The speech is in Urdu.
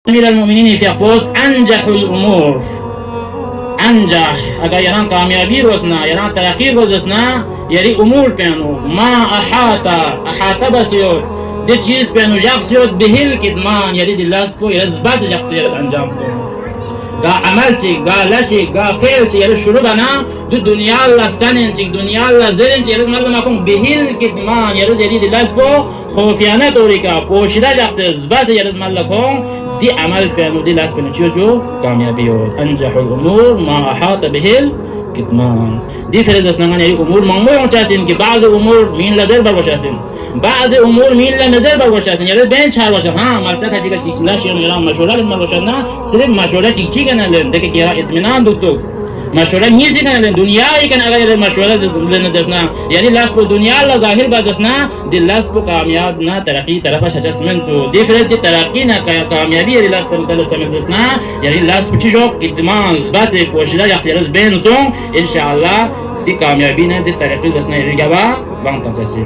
أمير المؤمنين في أقوس أنجح الأمور أنجح أجا يران كاميابي روزنا يران ترقي روزنا يري أمور بينو ما أحاط بسيوت دي چیز بينو جاكسيوت بهل كدمان يري دلاس کو يزباس جاكسيوت أنجام کو غا عمل چي غا لشي غا فعل چي يري شروع دانا دو دنيا الله ستانين چي دنيا الله زرين چي يري مردم اكون بهل كدمان يري دلاس کو خوفيانه طوريكا پوشيدا جاكسيوت زباس يري مردم دي عمل بينو دي لاس بينو جو كاميابي أنجح الأمور ما أحاط به الكتمان دي فرز نغان يعني أمور مامو يوم چاسين كي بعض أمور مين لدر باشاسين بعض أمور مين لنظر باشاسين يعني بين چار باشا ها مالسا تاجي کا چيچلا شير میرا مشورہ لن باشنا صرف مشورہ چيچي کنا لن دیکھ کیا اطمینان دکتو مشورہ نہیں سی کنا لن دنیا ہی کنا اگر مشورہ لن دسنا يعني لاس کو دنیا لا ظاهر بادسنا دي لاس کو کامیاب نہ ترقی طرف شجسمنت دي فرز دي ترقی نہ کامیابی دي لاس کو مدل سمدسنا يعني لاس کو چيجو اطمینان بس کوشش يحصل بين سون ان شاء الله دي کامیابی نہ دي ترقی دسنا رگوا وان تنسي